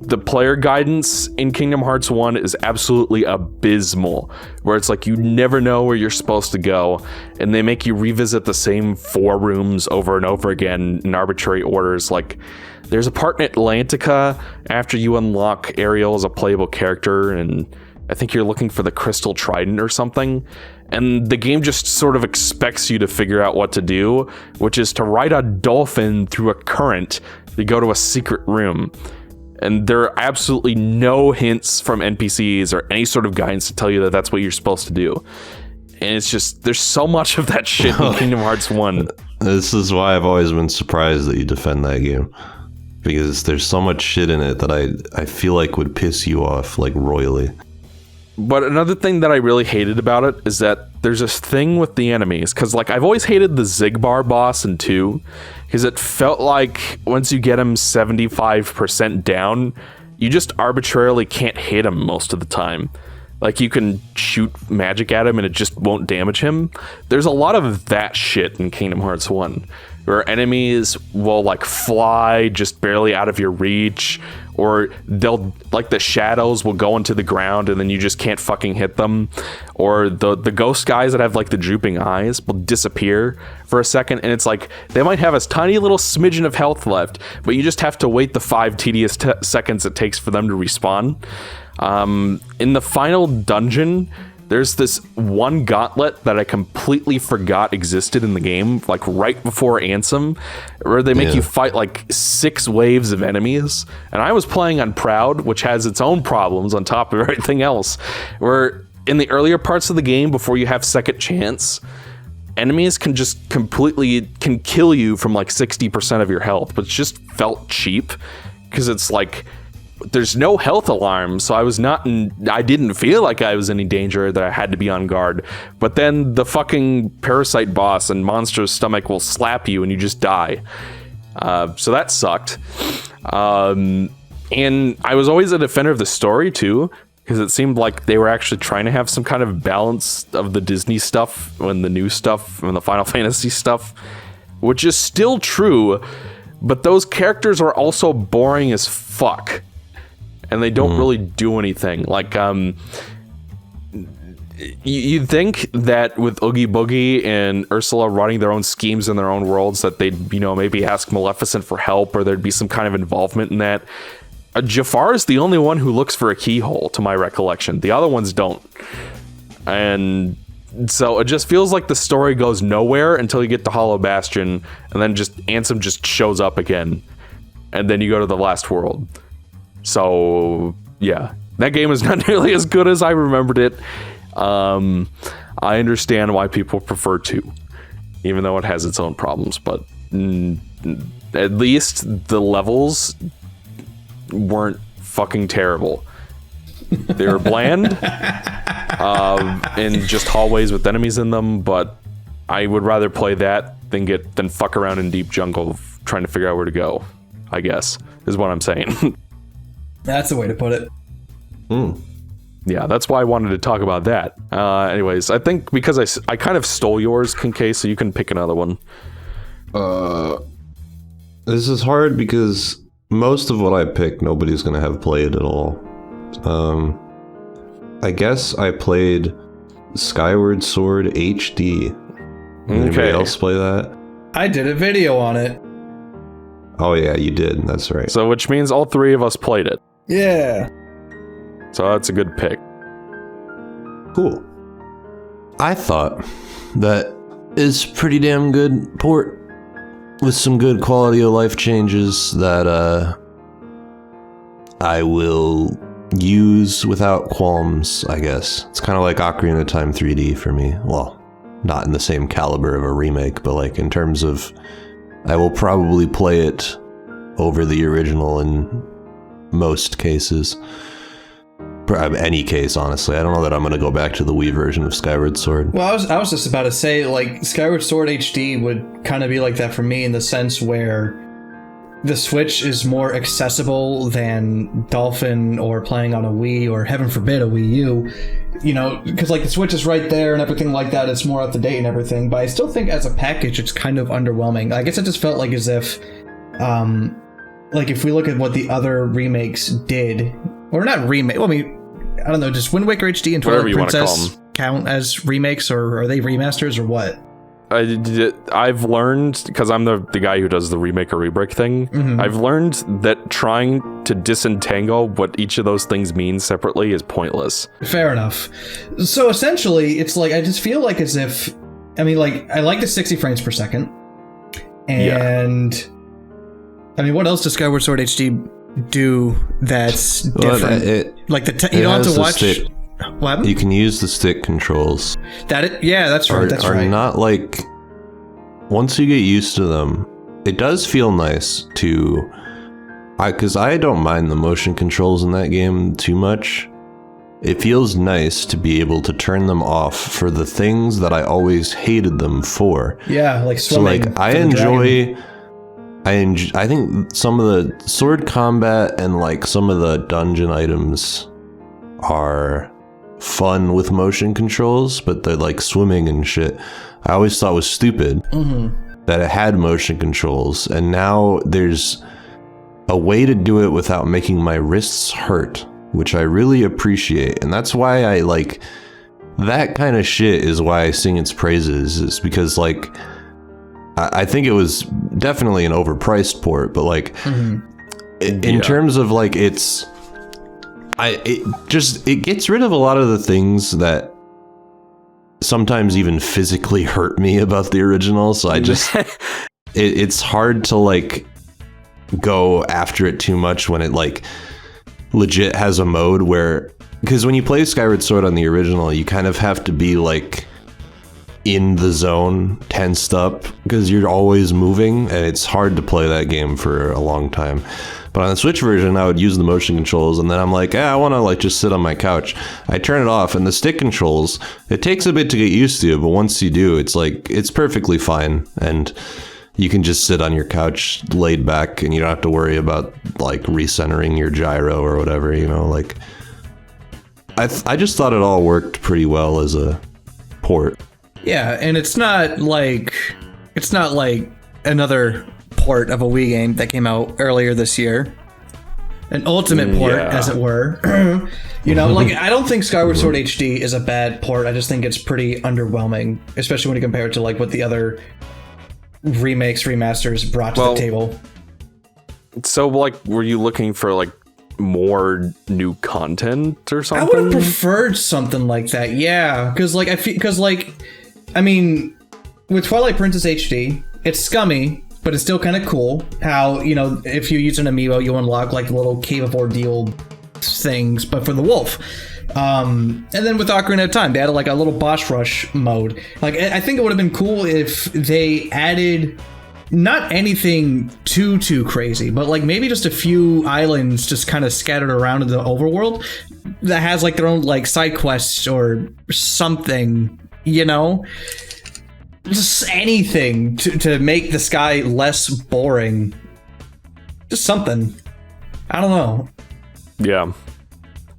the player guidance in Kingdom Hearts 1 is absolutely abysmal, where it's like you never know where you're supposed to go, and they make you revisit the same 4 rooms over and over again in arbitrary orders. Like, there's a part in Atlantica after you unlock Ariel as a playable character, and I think you're looking for the Crystal Trident or something, and the game just sort of expects you to figure out what to do, which is to ride a dolphin through a current to go to a secret room. And there are absolutely no hints from NPCs or any sort of guidance to tell you that that's what you're supposed to do. And it's just, there's so much of that shit in Kingdom Hearts 1. This is why I've always been surprised that you defend that game. Because there's so much shit in it that I feel like would piss you off, like, royally. But another thing that I really hated about it is that there's this thing with the enemies. Because, like, I've always hated the Zigbar boss in 2. Because it felt like once you get him 75% down, you just arbitrarily can't hit him most of the time. Like, you can shoot magic at him and it just won't damage him. There's a lot of that shit in Kingdom Hearts 1, where enemies will, like, fly just barely out of your reach, or they'll, like, the shadows will go into the ground and then you just can't fucking hit them. Or the ghost guys that have, like, the drooping eyes will disappear for a second, and it's like, they might have a tiny little smidgen of health left, but you just have to wait the 5 tedious seconds it takes for them to respawn. In the final dungeon, there's this one gauntlet that I completely forgot existed in the game, like right before Ansem, where they make you fight like 6 waves of enemies. And I was playing on Proud, which has its own problems on top of everything else, where in the earlier parts of the game, before you have second chance, enemies can just completely kill you from like 60% of your health, but it just felt cheap because it's like, there's no health alarm, so I didn't feel like I was in any danger, that I had to be on guard. But then the fucking parasite boss and monster's stomach will slap you and you just die. So that sucked. And I was always a defender of the story too, because it seemed like they were actually trying to have some kind of balance of the Disney stuff and the new stuff and the Final Fantasy stuff, which is still true, but those characters are also boring as fuck. And they don't really do anything. Like, you'd think that with Oogie Boogie and Ursula running their own schemes in their own worlds, that they'd, maybe ask Maleficent for help, or there'd be some kind of involvement in that. Jafar is the only one who looks for a keyhole, to my recollection. The other ones don't. And so it just feels like the story goes nowhere until you get to Hollow Bastion, and then just Ansem just shows up again. And then you go to the last world. So, yeah, that game is not nearly as good as I remembered it. I understand why people prefer 2, even though it has its own problems. But at least the levels weren't fucking terrible. They were bland in just hallways with enemies in them, but I would rather play that than fuck around in deep jungle trying to figure out where to go, I guess, is what I'm saying. That's the way to put it. Yeah, that's why I wanted to talk about that. Anyways, I think because I kind of stole yours, Kincaid, so you can pick another one. This is hard because most of what I pick, nobody's going to have played at all. I guess I played Skyward Sword HD. Anybody else play that? I did a video on it. Oh yeah, you did. That's right. So which means all 3 of us played it. Yeah. So that's a good pick. Cool. I thought that is pretty damn good port with some good quality of life changes that I will use without qualms, I guess. It's kind of like Ocarina of Time 3D for me. Well, not in the same caliber of a remake, but like in terms of, I will probably play it over the original in most cases. Any case, honestly. I don't know that I'm going to go back to the Wii version of Skyward Sword. Well, I was just about to say, like, Skyward Sword HD would kind of be like that for me in the sense where the Switch is more accessible than Dolphin or playing on a Wii, or heaven forbid a Wii U, because like the Switch is right there and everything like that. It's more up to date and everything, but I still think as a package it's kind of underwhelming. I guess it just felt like as if like if we look at what the other remakes did, or not remake, well, I mean, I don't know, does Wind Waker HD and Twilight Princess count as remakes, or are they remasters, or what? I've learned, because I'm the guy who does the remake or re-break thing, I've learned that trying to disentangle what each of those things means separately is pointless. Fair enough. So essentially, it's like, I just feel like as if, I mean, like, I like the 60 frames per second, and I mean, what else does Skyward Sword HD do that's different? Like you don't have to watch. What? You can use the stick controls. That's right. That's right. Not like, once you get used to them, it does feel nice to. Because I don't mind the motion controls in that game too much. It feels nice to be able to turn them off for the things that I always hated them for. Yeah, like swimming. So like I enjoy I think some of the sword combat and like some of the dungeon items are fun with motion controls, but they're like swimming and shit. I always thought was stupid that it had motion controls, and now there's a way to do it without making my wrists hurt, which I really appreciate. And that's why I like that kind of shit is why I sing its praises, is because like I think it was definitely an overpriced port, but like in terms of like it gets rid of a lot of the things that sometimes even physically hurt me about the original. So I just it's hard to like go after it too much when it like legit has a mode where, because when you play Skyward Sword on the original, you kind of have to be like in the zone, tensed up, because you're always moving, and it's hard to play that game for a long time. But on the Switch version, I would use the motion controls, and then I'm like, I want to like just sit on my couch. I turn it off, and the stick controls, it takes a bit to get used to, but once you do, it's like, it's perfectly fine, and you can just sit on your couch laid back, and you don't have to worry about like recentering your gyro or whatever, you know, like I just thought it all worked pretty well as a port. Yeah, and it's not like another port of a Wii game that came out earlier this year. An ultimate port, as it were. You know, like, I don't think Skyward Sword HD is a bad port. I just think it's pretty underwhelming, especially when you compare it to like what the other remakes, remasters brought to the table. So, like, were you looking for like more new content or something? I would have preferred something like that, yeah. Because I mean, with Twilight Princess HD, it's scummy, but it's still kind of cool how, you know, if you use an amiibo, you unlock like little Cave of Ordeal things, but for the wolf. And then with Ocarina of Time, they added like a little boss rush mode. Like, I think it would have been cool if they added not anything too crazy, but like maybe just a few islands just kind of scattered around in the overworld that has like their own like side quests or something, you know? Just anything to make the sky less boring. Just something. I don't know. Yeah.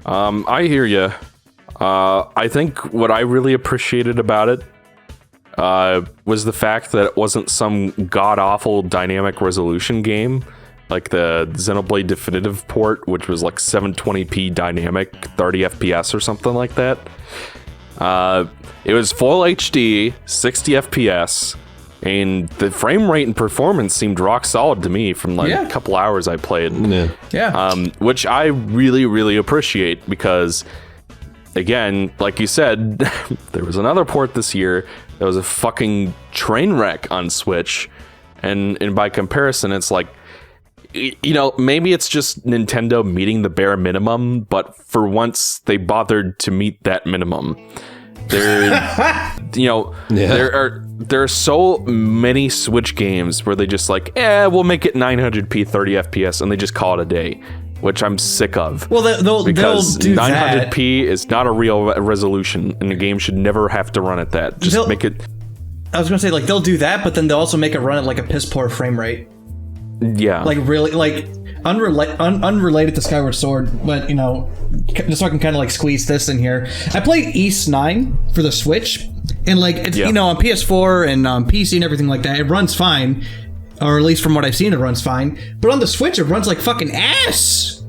I hear you. I think what I really appreciated about it was the fact that it wasn't some god-awful dynamic resolution game like the Xenoblade Definitive port, which was like 720p dynamic, 30 FPS or something like that. It was full HD, 60 FPS, and the frame rate and performance seemed rock solid to me from like a couple hours I played. Which I really, really appreciate because, again, like you said, there was another port this year that was a fucking train wreck on Switch, and by comparison, it's like, you know, maybe it's just Nintendo meeting the bare minimum, but for once they bothered to meet that minimum. There, you know, there are so many Switch games where they just like, we'll make it 900p 30 FPS, and they just call it a day, which I'm sick of. Well, they'll do 900p that. Is not a real resolution, and the game should never have to run at that. Just make it. I was gonna say, like, they'll do that, but then they'll also make it run at like a piss poor frame rate. Yeah, like really, like unrelated to Skyward Sword, but you know, just so I can kind of like squeeze this in here. I played East 9 for the Switch, and like it's you know, on PS4 and PC and everything like that, it runs fine, or at least from what I've seen, it runs fine. But on the Switch, it runs like fucking ass.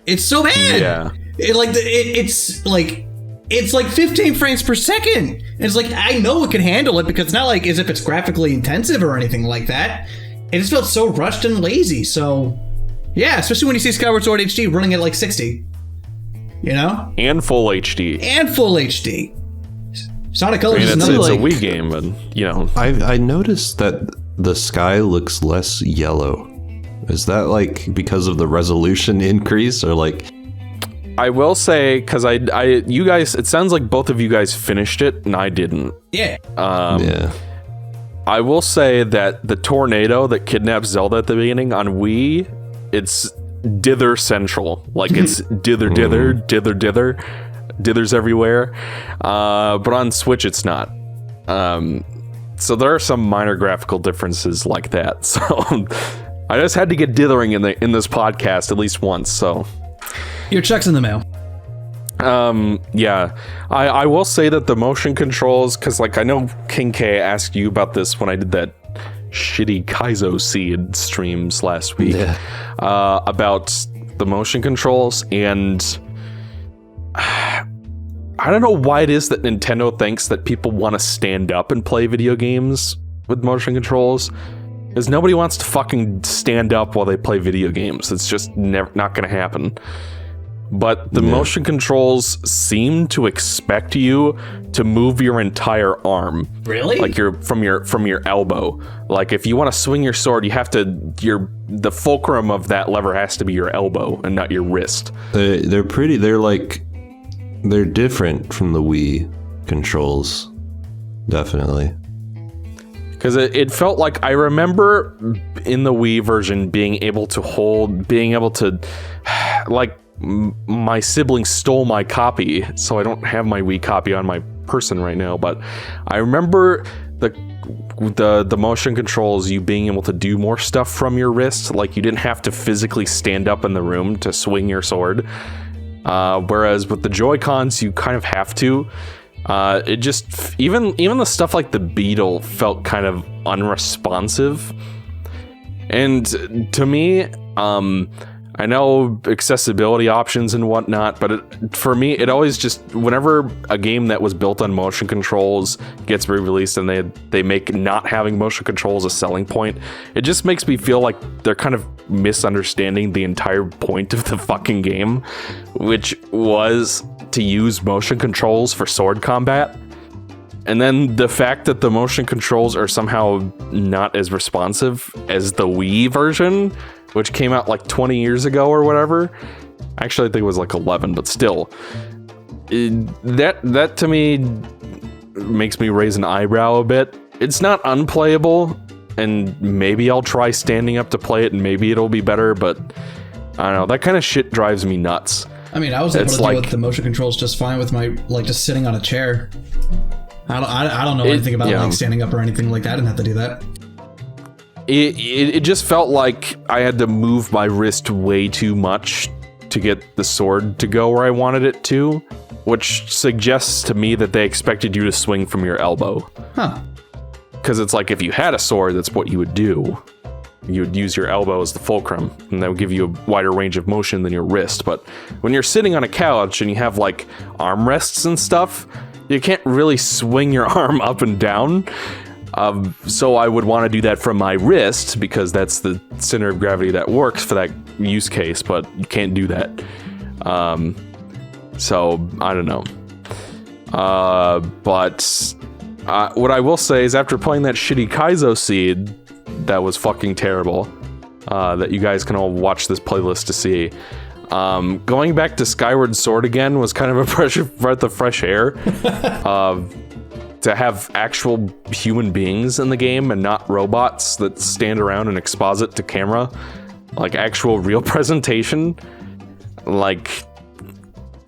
It's so bad. Yeah, it's like 15 frames per second. And it's like, I know it can handle it because it's not like as if it's graphically intensive or anything like that. It just felt so rushed and lazy. So, yeah, especially when you see Skyward Sword HD running at like 60. You know? And full HD. Sonic Colors is it's another a Wii game, and you know. I noticed that the sky looks less yellow. Is that like because of the resolution increase, or like? I will say, because you guys, it sounds like both of you guys finished it and I didn't. Yeah. I will say that the tornado that kidnaps Zelda at the beginning on Wii, it's dither central. Like it's dither, dithers everywhere. But on Switch, it's not. So there are some minor graphical differences like that. So I just had to get dithering in this podcast at least once. So Your check's in the mail. Yeah, I will say that the motion controls, because like I know King K asked you about this when I did that shitty Kaizo Seed streams last week, about the motion controls, and I don't know why it is that Nintendo thinks that people want to stand up and play video games with motion controls, because nobody wants to fucking stand up while they play video games. It's just never not going to happen. But the motion controls seem to expect you to move your entire arm. Really? Like from your elbow. Like if you want to swing your sword, you have to the fulcrum of that lever has to be your elbow and not your wrist. They're different from the Wii controls. Definitely. Because it felt like, I remember in the Wii version being able to like, my sibling stole my copy, so I don't have my Wii copy on my person right now, but I remember the motion controls, you being able to do more stuff from your wrist, like you didn't have to physically stand up in the room to swing your sword, whereas with the Joy-Cons you kind of have to. It just, even the stuff like the Beetle felt kind of unresponsive, and to me, I know accessibility options and whatnot, but for me, it always just, whenever a game that was built on motion controls gets re-released and they make not having motion controls a selling point, it just makes me feel like they're kind of misunderstanding the entire point of the fucking game, which was to use motion controls for sword combat. And then the fact that the motion controls are somehow not as responsive as the Wii version, which came out like 20 years ago or whatever. Actually, I think it was like 11, but still. That to me makes me raise an eyebrow a bit. It's not unplayable, and maybe I'll try standing up to play it and maybe it'll be better, but I don't know, that kind of shit drives me nuts. I mean, I was able to deal with the motion controls just fine with my, like, just sitting on a chair. I don't know anything about like standing up or anything like that. I didn't have to do that. It just felt like I had to move my wrist way too much to get the sword to go where I wanted it to, which suggests to me that they expected you to swing from your elbow. Huh. Because it's like, if you had a sword, that's what you would do. You would use your elbow as the fulcrum, and that would give you a wider range of motion than your wrist. But when you're sitting on a couch and you have like armrests and stuff, you can't really swing your arm up and down. So I would want to do that from my wrist, because that's the center of gravity that works for that use case, but you can't do that. So I don't know. But what I will say is, after playing that shitty Kaizo Seed, that was fucking terrible, that you guys can all watch this playlist to see. Going back to Skyward Sword again was kind of a breath of fresh air. To have actual human beings in the game and not robots that stand around and exposit to camera, like actual real presentation. Like,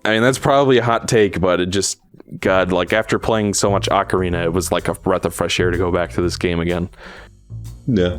I mean, that's probably a hot take, but it just, God, like after playing so much Ocarina, it was like a breath of fresh air to go back to this game again. Yeah.